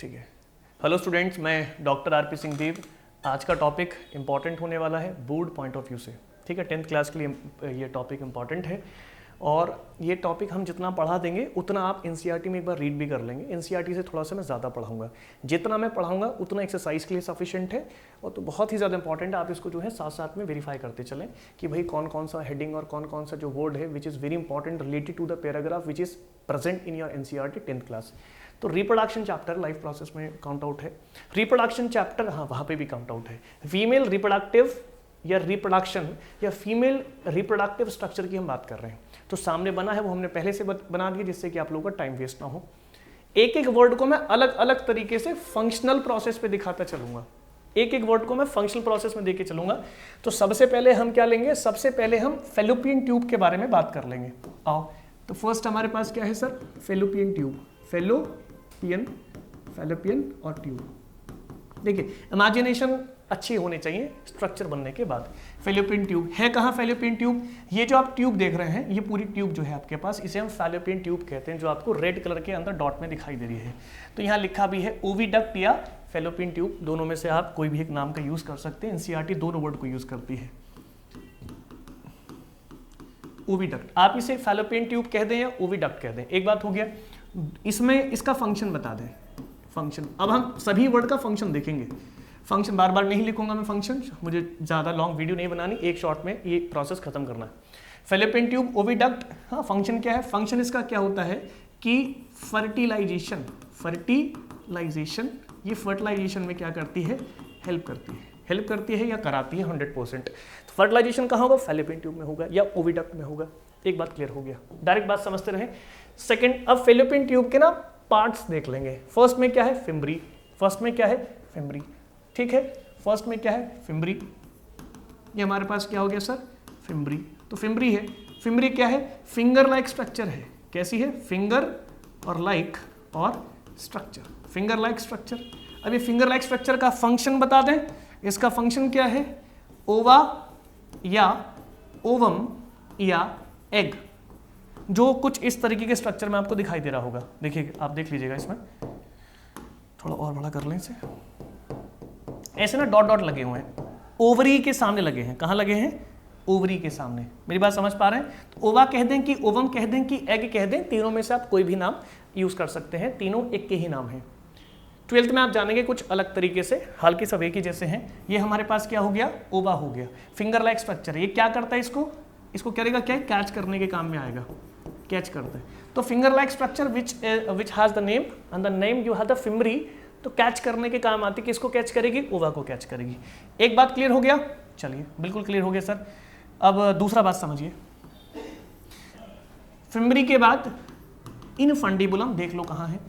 ठीक है। Hello students, मैं डॉक्टर आरपी सिंह देव। आज का टॉपिक इम्पॉर्टेंट होने वाला है बोर्ड पॉइंट ऑफ व्यू से। ठीक है, 10th क्लास के लिए ये टॉपिक इम्पॉर्टेंट है और ये टॉपिक हम जितना पढ़ा देंगे उतना आप एनसीईआरटी में एक बार रीड भी कर लेंगे। एनसीईआरटी से थोड़ा सा मैं ज़्यादा पढ़ाऊंगा, जितना मैं पढ़ाऊंगा उतना एक्सरसाइज के लिए सफिशिएंट है और तो बहुत ही ज़्यादा इंपॉर्टेंट है। आप इसको जो है साथ साथ में वेरीफाई करते चलें कि भाई कौन कौन सा हेडिंग और कौन कौन सा जो वर्ड है which is very important related to the paragraph which is present in your NCERT 10th class. तो रिप्रोडक्शन चैप्टर लाइफ प्रोसेस में काउंट आउट है। रिप्रोडक्शन चैप्टर हाँ वहाँ पे भी काउंट आउट है। फीमेल रिप्रोडक्टिव या रिप्रोडक्शन या फीमेल रिप्रोडक्टिव स्ट्रक्चर की हम बात कर रहे हैं। तो सामने बना है वो हमने पहले से बना दिया जिससे कि आप लोगों का टाइम वेस्ट ना हो। एक एक वर्ड को मैं अलग अलग तरीके से फंक्शनल प्रोसेस पे दिखाता चलूंगा। एक एक वर्ड को मैं फंक्शनल प्रोसेस में देके चलूंगा। तो सबसे पहले हम क्या लेंगे, सबसे पहले हम फेलोपियन ट्यूब के बारे में बात कर लेंगे। आओ, तो फर्स्ट हमारे पास क्या है सर, फेलोपियन ट्यूब। फेलोपियन और ट्यूब। देखिए इमेजिनेशन अच्छी होनी चाहिए स्ट्रक्चर बनने के बाद। फेलोपियन ट्यूब है कहाँ, फेलोपियन ट्यूब ये जो आप ट्यूब देख रहे हैं, ये पूरी ट्यूब जो है आपके पास, इसे हम फेलोपियन ट्यूब कहते हैं, जो आपको रेड कलर के अंदर डॉट में दिखाई दे रही है। तो यहाँ लिखा भी है ओविडक्ट या फेलोपियन ट्यूब, दोनों में से आप कोई भी एक नाम का यूज कर सकते हैं। एनसीईआरटी दोनों वर्ड को यूज करती है। ओविडक्ट, आप इसे फेलोपियन ट्यूब कह दें या ओविडक्ट कह दें, एक बात हो गया। इसमें इसका फंक्शन बता दें। फंक्शन, अब हम सभी वर्ड का फंक्शन देखेंगे। फंक्शन बार बार नहीं लिखूंगा मैं फंक्शन, मुझे ज़्यादा लॉन्ग वीडियो नहीं बनानी, एक शॉर्ट में ये प्रोसेस खत्म करना है। फेलोपियन ट्यूब, ओविडक्ट, हाँ फंक्शन क्या है, फंक्शन इसका क्या होता है कि फर्टिलाइजेशन ये फर्टिलाइजेशन में क्या करती है, हेल्प करती है या कराती है 100%। तो फर्टिलाइजेशन कहाँ होगा, फेलोपियन ट्यूब में होगा या ओविडक्ट में होगा। एक बात क्लियर हो गया, डायरेक्ट बात समझते रहे। सेकंड, अब फेलोपियन ट्यूब के ना पार्ट्स देख लेंगे। फर्स्ट में क्या है, फिम्बरी। ठीक है, फर्स्ट में क्या है, फिम्बरी। ये हमारे पास क्या हो गया सर, फिम्बरी। तो फिम्बरी है, फिम्बरी क्या है, फिंगर लाइक स्ट्रक्चर है। कैसी है, फिंगर और लाइक और स्ट्रक्चर, फिंगर लाइक स्ट्रक्चर। अब ये फिंगर लाइक स्ट्रक्चर का फंक्शन बता दें। इसका फंक्शन क्या है, ओवा या ओवम या एग, जो कुछ इस तरीके के स्ट्रक्चर में आपको दिखाई दे रहा होगा। देखिए, आप देख लीजिएगा, इसमें थोड़ा और बड़ा कर लें इसे। ऐसे ना डॉट डॉट लगे हुए हैं, ओवरी के सामने लगे हैं। कहाँ लगे हैं, ओवरी के सामने। मेरी बात समझ पा रहे हैं। तो ओवा कह दें कि ओवम कह दें कि एग कह दें, तीनों में से आप कोई भी नाम यूज कर सकते हैं, तीनों एक के ही नाम हैं। 12th में आप जानेंगे कुछ अलग तरीके से, हालांकि सब एक ही जैसे हैं। ये हमारे पास क्या हो गया, ओवा हो गया। फिंगर लाइक स्ट्रक्चर, ये क्या करता है, इसको करेगा क्या, कैच करने के काम में आएगा, कैच करता है। तो finger like structure which has the name and the name you have the fimbriae, तो कैच करने के काम आती है। किसको कैच करेगी, ओवा को कैच करेगी। एक बात क्लियर हो गया, चलिए बिल्कुल क्लियर हो गया सर। अब दूसरा बात समझिए, फिम्बरी के बाद इनफंडिबुलम देख लो कहाँ है।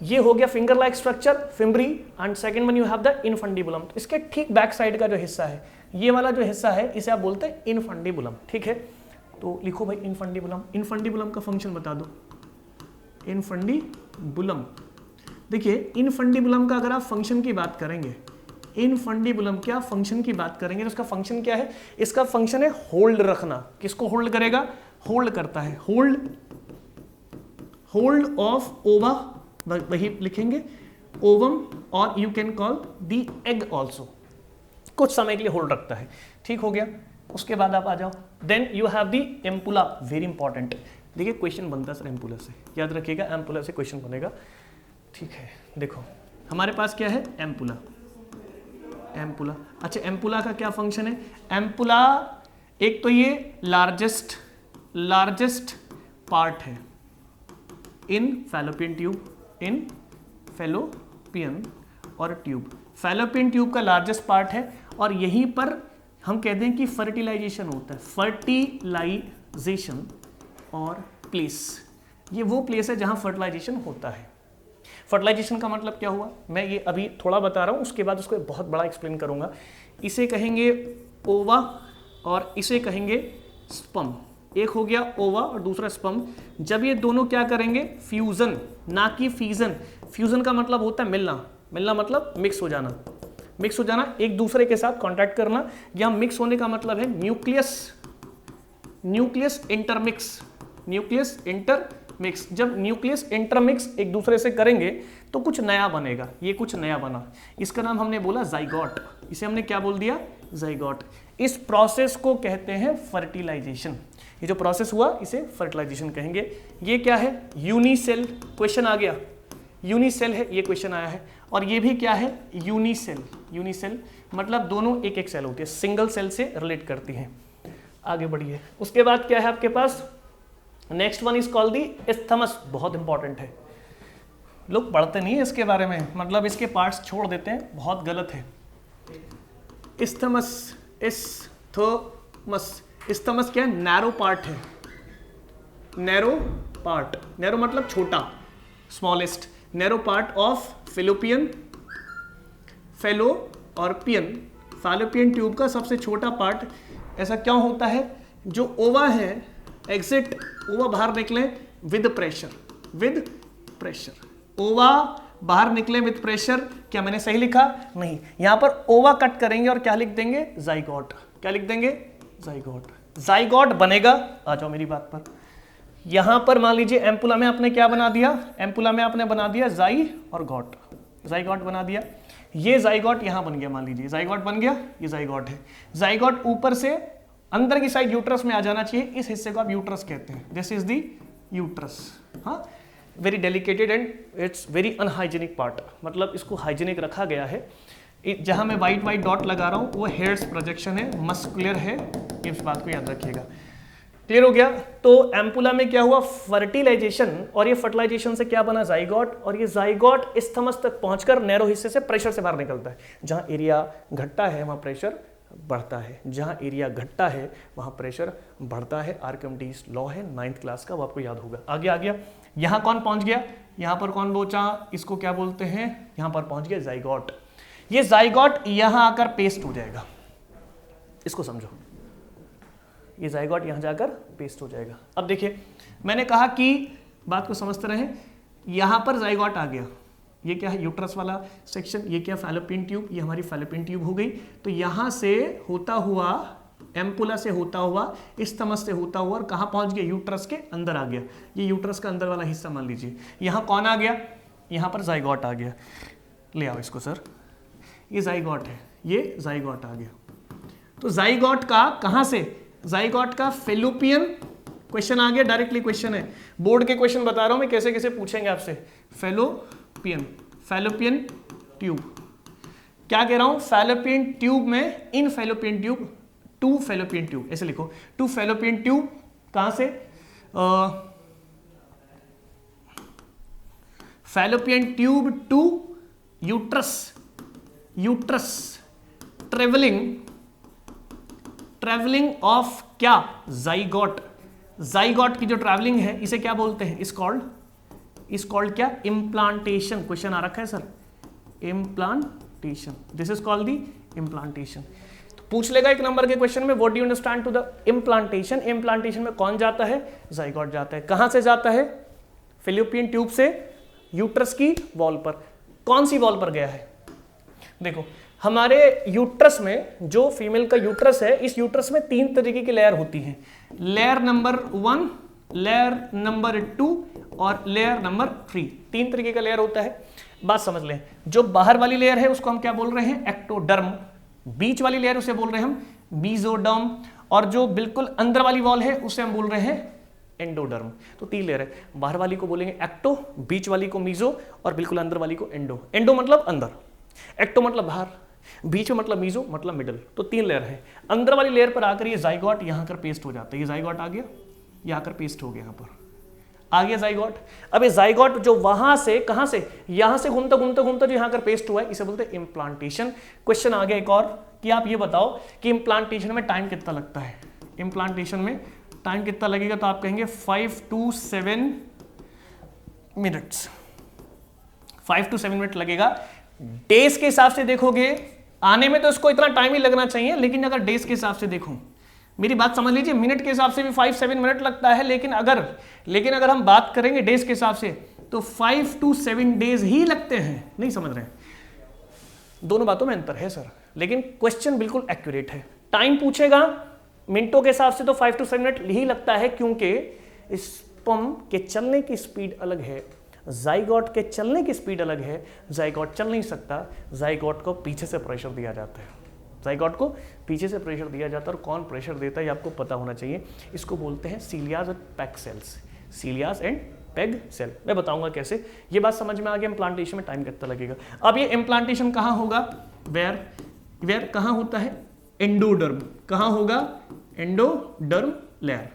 ये हो गया finger like structure, fimbriae, and second one you have the infundibulum. तो इसके ठीक बैक साइड का जो हिस्सा है, ये वाला जो हिस्सा है, इसे आप बोलते हैं इनफंडिबुलम। ठीक है, तो लिखो भाई इनफंडिबुलम। इनफंडिबुलम का फंक्शन बता दो, इनफंडिबुलम। देखिए इनफंडिबुलम का अगर आप फंक्शन की बात करेंगे, इनफंडिबुलम क्या फंक्शन की बात करेंगे, तो उसका फंक्शन क्या है, इसका फंक्शन है होल्ड रखना। किसको होल्ड करेगा, होल्ड करता है, होल्ड ऑफ ओवा, वही लिखेंगे, ओवम, और you can call the egg also, कुछ समय के लिए होल्ड रखता है। ठीक हो गया। उसके बाद आप आ जाओ, then you have the ampulla, very important. देखिए क्वेश्चन बनता है सर एम्पुला से, याद रखिएगा, एम्पुला से क्वेश्चन बनेगा। ठीक है, देखो हमारे पास क्या है, एम्पुला। अच्छा, एम्पुला का क्या फंक्शन है, एम्पुला एक तो ये लार्जेस्ट पार्ट है इन फेलोपियन और ट्यूब। फेलोपियन ट्यूब का लार्जेस्ट पार्ट है और यहीं पर हम कहते हैं कि फर्टिलाइजेशन होता है। फर्टिलाइजेशन और प्लेस, ये वो प्लेस है जहां फर्टिलाइजेशन होता है। फर्टिलाइजेशन का मतलब क्या हुआ, मैं ये अभी थोड़ा बता रहा हूं, उसके बाद उसको बहुत बड़ा एक्सप्लेन करूंगा। इसे कहेंगे ओवा और इसे कहेंगे स्पर्म। एक हो गया ओवा और दूसरा स्पर्म। जब ये दोनों क्या करेंगे, फ्यूजन, ना कि फीजन। फ्यूजन का मतलब होता है मिलना मतलब मिक्स हो जाना, एक दूसरे के साथ कांटेक्ट करना। या मिक्स होने का मतलब है न्यूक्लियस इंटरमिक्स। जब न्यूक्लियस इंटरमिक्स एक दूसरे से करेंगे तो कुछ नया बनेगा, ये कुछ नया बना, इसका नाम हमने बोला जाइगोट, इसे हमने क्या बोल दिया, जाइगोट। इस प्रोसेस को कहते हैं फर्टिलाइजेशन, ये जो प्रोसेस हुआ इसे फर्टिलाइजेशन कहेंगे। ये क्या है, यूनिसेल, क्वेश्चन आ गया, यूनिसेल है, ये क्वेश्चन आया है। और ये भी क्या है, यूनिसेल, यूनिसेल मतलब दोनों एक एक सेल होती है, सिंगल सेल से रिलेट करती हैं। आगे बढ़िए, उसके बाद क्या है आपके पास, next one is called the isthmus, बहुत इंपॉर्टेंट है, लोग पढ़ते नहीं है इसके बारे में, मतलब इसके पार्ट्स छोड़ देते हैं, बहुत गलत है। इस्थमस, इस्थमस, इस्थमस क्या है, नैरो पार्ट है, नैरो पार्ट, नैरो मतलब छोटा, smallest, narrow part of fallopian, fellow और पियन, फैलोपियन ट्यूब का सबसे छोटा पार्ट। ऐसा क्यों होता है, जो ओवा है, एग्जिट, ओवा बाहर निकले विद प्रेशर, विद प्रेशर, ओवा बाहर निकले विद प्रेशर। क्या मैंने सही लिखा, नहीं, यहां पर ओवा कट करेंगे और क्या लिख देंगे, जाइगोट, क्या लिख देंगे, जाइगोट, जाइगोट बनेगा। आ जाओ मेरी बात पर, यहां पर मान लीजिए एम्पुला में आपने क्या बना दिया, एम्पुला में आपने बना दिया जाई और गॉट, जाइगोट बना दिया, ये जाइगोट यहां बन गया, मान लीजिए जाइगोट बन गया, ये जाइगोट है। जाइगोट ऊपर से अंदर की साइड यूट्रस में आ जाना चाहिए, इस हिस्से को आप यूट्रस कहते हैं, दिस इज दी यूट्रस। हाँ, very delicated and it's very unhygienic part, मतलब इसको हाइजीनिक रखा गया है। जहां मैं वाइट वाइट डॉट लगा रहा हूं वो हेयर्स प्रोजेक्शन है, मस्कुलर है, इस बात को याद रखिएगा। क्लियर हो गया। तो एम्पुला में क्या हुआ, फर्टिलाइजेशन, और ये फर्टिलाइजेशन से क्या बना, जाइगोट, और ये जाइगोट इस्थमस तक पहुंचकर नैरो हिस्से से प्रेशर से बाहर निकलता है। जहां एरिया घटता है वहां प्रेशर बढ़ता है, जहां एरिया घटता है वहां प्रेशर बढ़ता है। आर्किमिडीज लॉ है 9th क्लास का, वो आपको याद होगा। आगे आ गया, यहां कौन पहुंच गया, यहां पर कौन पहुंचा, इसको क्या बोलते हैं, यहां पर पहुंच गया जाइगोट। ये जाइगोट यहां आकर पेस्ट हो जाएगा, इसको समझो, ये जाइगोट यहां जाकर पेस्ट हो जाएगा। अब देखिए, मैंने कहा कि बात को समझते रहें, यहां पर जाइगोट आ गया, ये क्या है, यूट्रस वाला सेक्शन, ये क्या, फैलोपियन ट्यूब, ये हमारी फैलोपियन ट्यूब हो गई। तो यहां से होता हुआ, एम्पुला से होता हुआ, इस्थमस से होता हुआ, और कहां पहुंच गया, यूट्रस के अंदर आ गया। ये यूट्रस का अंदर वाला हिस्सा मान लीजिए, यहां कौन आ गया, यहां पर जाइगोट आ गया। ले आओ इसको सर, ये जाइगोट है, ये जाइगोट आ गया। तो जाइगोट का कहां से, जाइगोट का फेलोपियन, क्वेश्चन आ गया, डायरेक्टली क्वेश्चन है, बोर्ड के क्वेश्चन बता रहा हूं मैं कैसे कैसे पूछेंगे आपसे। फेलोपियन, फैलोपियन ट्यूब, क्या कह रहा हूं, फैलोपियन ट्यूब में, in fallopian tube, to fallopian tube, ऐसे लिखो, टू फैलोपियन ट्यूब, कहां से, fallopian tube to uterus, uterus, travelling of क्या, जाइगोट, जाइगोट की जो ट्रैवलिंग है इसे क्या बोलते हैं, इस कॉल्ड क्या, इम्प्लांटेशन। क्वेश्चन आ रखा है sir, implantation, this is called the implantation. तो पूछ लेगा एक नंबर के क्वेश्चन में, what do you understand to the implantation. Implantation में कौन जाता है, जाइगोट जाता है। कहां से जाता है, फैलोपियन ट्यूब से यूट्रस की वॉल पर। कौन सी वॉल पर गया है, देखो हमारे यूट्रस में, जो फीमेल का यूट्रस है, इस यूट्रस में 3 तरीके की लेयर होती हैं, लेयर नंबर 1, लेयर नंबर 2 और लेयर नंबर 3, 3 तरीके का लेयर होता है। बात समझ लें, जो बाहर वाली लेयर है उसको हम क्या बोल रहे हैं, एक्टोडर्म, बीच वाली लेयर उसे बोल रहे हैं हम मेसोडर्म, और जो बिल्कुल अंदर वाली वॉल है उसे हम बोल रहे हैं एंडोडर्म। तो 3 लेयर है, बाहर वाली को बोलेंगे एक्टो, बीच वाली को मीजो, और बिल्कुल अंदर वाली को एंडो। एंडो मतलब अंदर, एक्टो मतलब बाहर, बीच में मतलब मीजो मतलब मिडल। तो 3 लेयर है। अंदर वाली लेयर पर आकर ये जाइगोट यहां आकर पेस्ट हो जाता है, ये जाइगोट आ गया, ये आकर पेस्ट हो गया, यहां पर आ गया जाइगोट। अब ये जाइगोट जो वहां से, कहां से, यहां से घूमता घूमता घूमता जो यहां आकर पेस्ट हुआ है, इसे बोलते हैं इम्प्लांटेशन। क्वेश्चन आ गया एक और, कि आप ये बताओ कि इम्प्लांटेशन में टाइम कितना लगता है, इम्प्लांटेशन में टाइम कितना लगेगा, तो आप कहेंगे 5 to 7 मिनट्स, 5 to 7 मिनट लगेगा। डेज के हिसाब से देखोगे, आने में तो इसको इतना टाइम ही लगना चाहिए, लेकिन अगर डेज के हिसाब से देखो, मेरी बात समझ लीजिए, मिनट के हिसाब से भी 5-7 मिनट लगता है, लेकिन अगर हम बात करेंगे डेज के हिसाब से तो 5 to 7 डेज ही लगते हैं। नहीं समझ रहे हैं, दोनों बातों में अंतर है सर, लेकिन क्वेश्चन बिल्कुल एक्यूरेट है। टाइम पूछेगा मिनटों के हिसाब से तो 5 to 7 मिनट ही लगता है, क्योंकि स्पर्म के चलने की स्पीड अलग है, जाइगोट के चलने की स्पीड अलग है, जाइगोट चल नहीं सकता, जाइगोट को पीछे से प्रेशर दिया जाता है, जाइगोट को पीछे से प्रेशर दिया जाता है। और कौन प्रेशर देता है ये आपको पता होना चाहिए। इसको बोलते हैं cilias and peg cells, cilias and peg cell. मैं बताऊंगा कैसे, ये बात समझ में आ गया। इम्प्लांटेशन में टाइम कितना लगेगा। अब ये इम्प्लांटेशन कहाँ होगा, वेयर कहाँ होता है, एंडोडर्म। कहाँ होगा, एंडोडर्म लेयर,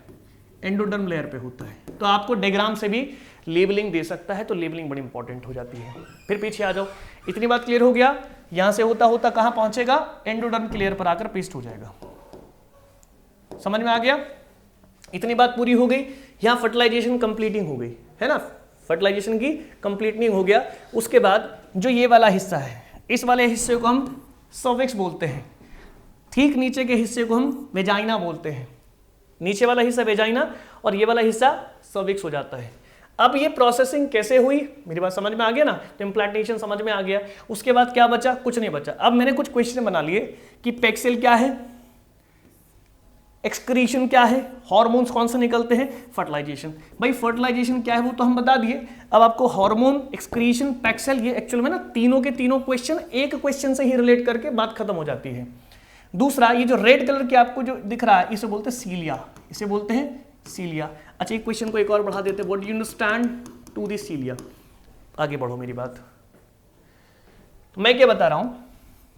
एंडोडर्म लेयर पे होता है। तो आपको डायग्राम से भी लेबलिंग दे सकता है, तो लेबलिंग बड़ी इंपॉर्टेंट हो जाती है। फिर पीछे आ जाओ, इतनी बात क्लियर हो गया। यहां से होता होता कहां पहुंचेगा, एंडोडर्म के लेयर पर आकर पेस्ट हो जाएगा। समझ में आ गया, इतनी बात पूरी हो गई। यहां फर्टिलाइजेशन कंप्लीटिंग हो गई है ना, फर्टिलाइजेशन की कंप्लीटिंग हो गया। उसके बाद जो ये वाला हिस्सा है, इस वाले हिस्से को हम सर्विक्स बोलते हैं, ठीक नीचे के हिस्से को हम वेजाइना बोलते हैं। नीचे वाला हिस्सा वेजाइना और ये वाला हिस्सा सर्विक्स हो जाता है। अब ये प्रोसेसिंग कैसे हुई, मेरी बात समझ में आ गया ना, तो इम्प्लांटेशन समझ में आ गया। उसके बाद क्या बचा, कुछ नहीं बचा। अब मैंने कुछ क्वेश्चन बना लिए कि पैग सेल क्या है, एक्सक्रीशन क्या है, हार्मोन्स कौन से निकलते हैं, फर्टिलाइजेशन। भाई फर्टिलाइजेशन क्या है वो तो हम बता दिए। अब आपको हार्मोन, एक्सक्रीशन, पैग सेल, ये एक्चुअल में ना तीनों के तीनों क्वेश्चन एक क्वेश्चन से ही रिलेट करके बात खत्म हो जाती है। दूसरा, ये जो रेड कलर के आपको जो दिख रहा है, इसे बोलते हैं सीलिया, इसे बोलते हैं सीलिया। अच्छा, एक क्वेश्चन को एक और बढ़ा देते हैं, what do you understand to this cilia. आगे बढ़ो मेरी बात, तो मैं क्या बता रहा हूं,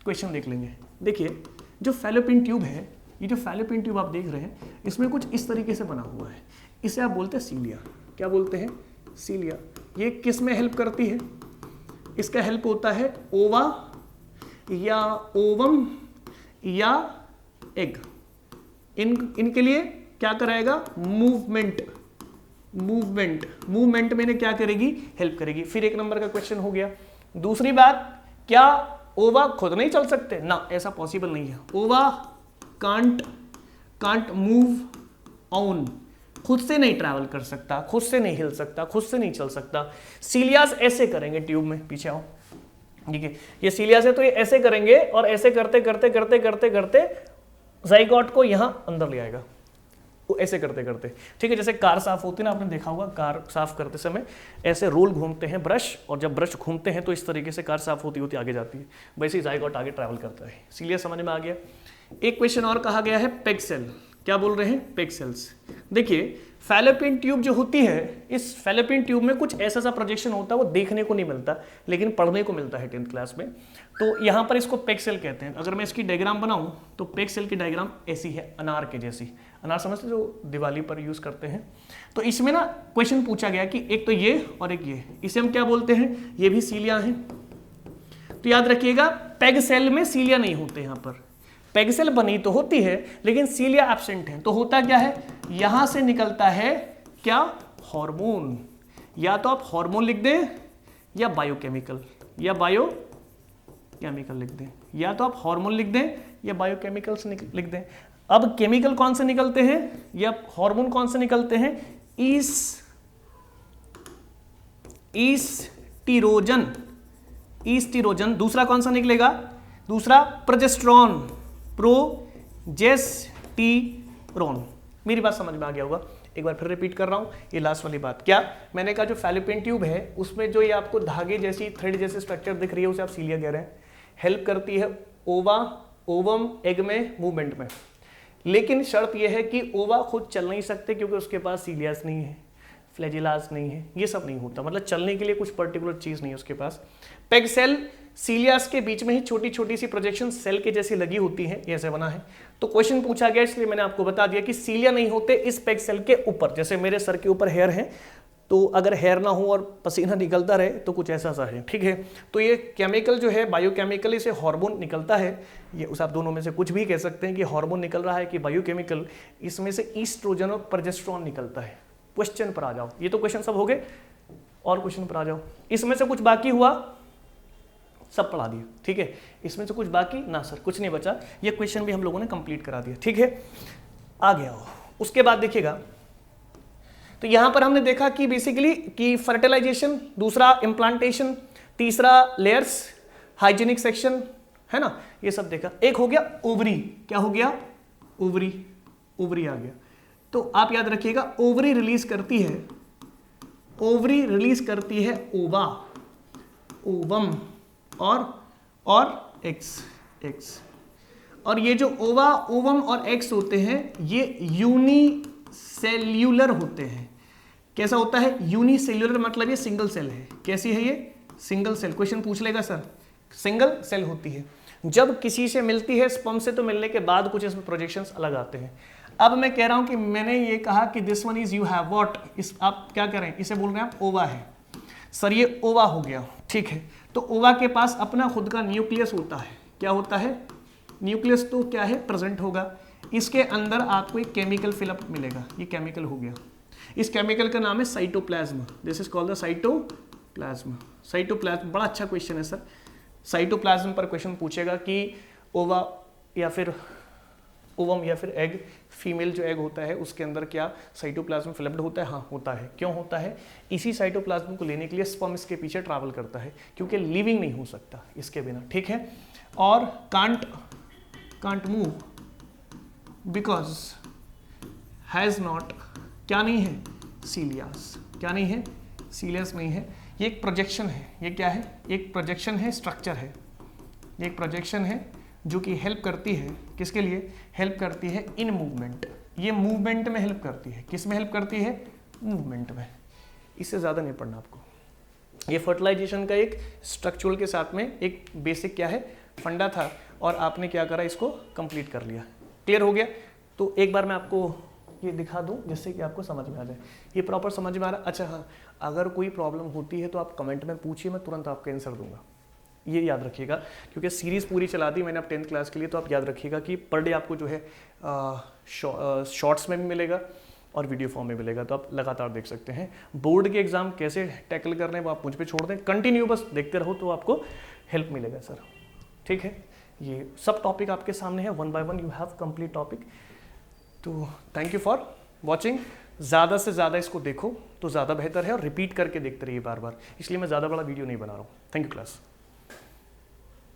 क्वेश्चन देख लेंगे। देखिए जो फैलोपियन ट्यूब है, ये जो फैलोपियन ट्यूब आप देख रहे हैं, इसमें कुछ इस तरीके से बना हुआ है, इसे आप बोलते हैं सीलिया। क्या बोलते हैं, सीलिया। ये किस में हेल्प करती है, इसका हेल्प होता है ओवा या ओवम या एग, इनके लिए क्या कराएगा, मूवमेंट, मूवमेंट में क्या करेगी, हेल्प करेगी। फिर एक नंबर का क्वेश्चन हो गया। दूसरी बात, क्या ओवा खुद नहीं चल सकते ना, ऐसा पॉसिबल नहीं है। ओवा कांट मूव ऑन, खुद से नहीं ट्रैवल कर सकता, खुद से नहीं हिल सकता, खुद से नहीं चल सकता। सीलियास ऐसे करेंगे ट्यूब में, पीछे आओ, ठीक है, ये सीलियास है तो ये ऐसे करेंगे और ऐसे करते करते करते करते करते जाइगोट को यहां अंदर ले आएगा, ऐसे करते करते, ठीक है। जैसे कार साफ होती है ना, आपने देखा होगा कार साफ करते समय ऐसे रोल घूमते हैं ब्रश, और जब ब्रश घूमते हैं तो इस तरीके से कार साफ होती होती आगे जाती है, वैसे ही जाइगोट आगे ट्रैवल करता है। इसीलिए समझ में आ गया। एक क्वेश्चन और कहा गया है, पैग सेल। क्या बोल रहे हैं, पैग सेल्स। देखिए फैलोपियन ट्यूब जो होती है, इस फैलोपियन ट्यूब में कुछ ऐसा सा प्रोजेक्शन होता है, वो देखने को नहीं मिलता लेकिन पढ़ने को मिलता है 10th क्लास में। तो यहाँ पर इसको पैग सेल कहते हैं। अगर मैं इसकी डायग्राम बनाऊं तो पैग सेल की डायग्राम ऐसी है, अनार के जैसी। अनार समझते जो दिवाली पर यूज करते हैं। तो इसमें ना क्वेश्चन पूछा गया कि एक तो ये और एक ये, इसे हम क्या बोलते हैं, ये भी सीलिया हैं। तो याद रखिएगा पैग सेल में सीलिया नहीं होते, यहाँ पर पैग सेल बनी तो होती है लेकिन सीलिया एब्सेंट है। तो होता क्या है, यहां से निकलता है क्या, हार्मोन। या तो आप हार्मोन लिख दें या बायोकेमिकल, या बायोकेमिकल लिख दें, या तो आप हार्मोन लिख दें या बायोकेमिकल्स लिख दें। अब केमिकल कौन से निकलते हैं या हार्मोन कौन से निकलते हैं, ईस्टिरोजन। दूसरा कौन सा निकलेगा, दूसरा प्रोजेस्टेरॉन, प्रोजेस्टेरॉन। मेरी बात समझ में आ गया होगा। एक बार फिर रिपीट कर रहा हूं, ये लास्ट वाली बात। क्या मैंने कहा, जो फैलोपियन ट्यूब है उसमें जो ये आपको धागे जैसी, थ्रेड जैसी स्ट्रक्चर दिख रही है, उसे आप सीलिया कह रहे हैं। हेल्प करती है ओवा, ओवम, एग में मूवमेंट में। लेकिन शर्त यह है कि ओवा खुद चल नहीं सकते क्योंकि उसके पास सीलियास नहीं है, फ्लैजिलास नहीं है, ये सब नहीं होता, मतलब चलने के लिए कुछ पर्टिकुलर चीज नहीं है उसके पास। पैग सेल सीलियास के बीच में ही छोटी छोटी सी प्रोजेक्शन सेल के जैसी लगी होती है, ये ऐसे बना है। तो क्वेश्चन पूछा गया इसलिए मैंने आपको बता दिया कि सीलिया नहीं होते इस पैग सेल के ऊपर। जैसे मेरे सर के ऊपर हेयर है, तो अगर हेयर ना हो और पसीना निकलता रहे तो कुछ ऐसा सा है, ठीक है। तो ये केमिकल जो है बायोकेमिकल, इसे हार्मोन निकलता है। ये उस आप दोनों में से कुछ भी कह सकते हैं कि हार्मोन निकल रहा है कि बायोकेमिकल। इसमें से ईस्ट्रोजन और प्रोजेस्टेरॉन निकलता है। क्वेश्चन पर आ जाओ, ये तो क्वेश्चन सब हो गए, और क्वेश्चन पर आ जाओ। इसमें से कुछ बाकी हुआ, सब पढ़ा दिया, ठीक है। इसमें से कुछ बाकी ना सर, कुछ नहीं बचा, ये क्वेश्चन भी हम लोगों ने कंप्लीट करा दिया, ठीक है। आ गया हो। उसके बाद देखिएगा, तो यहां पर हमने देखा कि बेसिकली कि फर्टिलाइजेशन, दूसरा इम्प्लांटेशन, तीसरा लेयर्स, हाइजीनिक सेक्शन, है ना, ये सब देखा। एक हो गया ओवरी। क्या हो गया, ओवरी, ओवरी आ गया। तो आप याद रखिएगा ओवरी रिलीज करती है ओवरी रिलीज करती है ओवा, ओवम और एक्स। और ये जो ओवा, ओवम और एक्स होते हैं ये यूनिसेल्यूलर होते हैं। कैसा होता है? यूनिसेल्यूलर मतलब ये सिंगल सेल है। कैसी है ये? Single cell. क्वेश्चन पूछ लेगा सर, सिंगल सेल होती है। जब किसी से मिलती है स्पर्म से तो मिलने के बाद कुछ इसमें प्रोजेक्शंस अलग आते हैं। अब मैं कह रहा हूं कि मैंने ये कहा कि this one is you have what, इस आप क्या करें, इसे बोल रहे हैं आप ओवा है सर, ये ओवा हो गया, ठीक है। तो ओवा के पास अपना खुद का न्यूक्लियस होता है। क्या होता है? न्यूक्लियस तो क्या है? प्रेजेंट होगा। इसके अंदर आपको एक केमिकल फिलअप मिलेगा, ये केमिकल हो गया। इस केमिकल का नाम है cytoplasm. This is called the cytoplasm. Cytoplasm बड़ा अच्छा क्वेश्चन है सर। साइटोप्लाज्म पर क्वेश्चन पूछेगा कि ओवा या फिर ओवम या फिर एग, फीमेल जो एग होता है उसके अंदर क्या साइटोप्लाज्म फिलप्ड होता है? हाँ होता है। क्यों होता है? इसी साइटोप्लाज्म को लेने के लिए स्पर्म इसके पीछे ट्रैवल करता है, क्योंकि लिविंग नहीं हो सकता इसके बिना, ठीक है। और can't move because has not, क्या नहीं है? सीलियास। क्या नहीं है? सीलियस नहीं है। ये एक प्रोजेक्शन है। ये क्या है? एक प्रोजेक्शन है, स्ट्रक्चर है। ये एक प्रोजेक्शन है जो कि हेल्प करती है, किसके लिए हेल्प करती है? In movement. ये मूवमेंट में हेल्प करती है। किस में हेल्प करती है? मूवमेंट में। इससे ज़्यादा नहीं पढ़ना आपको। ये फर्टिलाइजेशन का एक स्ट्रक्चरल के साथ में एक बेसिक क्या है? फंडा था, और आपने क्या करा? इसको कंप्लीट कर लिया। क्लियर हो गया? तो एक बार मैं आपको ये दिखा दूं जिससे कि आपको समझ में आ जाए। ये प्रॉपर समझ में आ रहा? अच्छा हाँ, अगर कोई प्रॉब्लम होती है तो आप कमेंट में पूछिए, मैं तुरंत आपका आंसर दूंगा। ये याद रखिएगा, क्योंकि सीरीज़ पूरी चला दी मैंने अब 10th क्लास के लिए, तो आप याद रखिएगा कि पर डे आपको जो है शॉर्ट्स में भी मिलेगा और वीडियो फॉर्म में मिलेगा, तो आप लगातार देख सकते हैं। बोर्ड के एग्जाम कैसे टैकल करने हैं वो आप मुझ पे छोड़ दें, कंटिन्यू बस देखते रहो तो आपको हेल्प मिलेगा सर, ठीक है। ये सब टॉपिक आपके सामने है, 1 by 1 you have complete topic. तो थैंक यू फॉर वॉचिंग। ज़्यादा से ज़्यादा इसको देखो तो ज़्यादा बेहतर है, और रिपीट करके देखते रहिए बार बार, इसलिए मैं ज़्यादा बड़ा वीडियो नहीं बना रहा हूँ। Thank you class.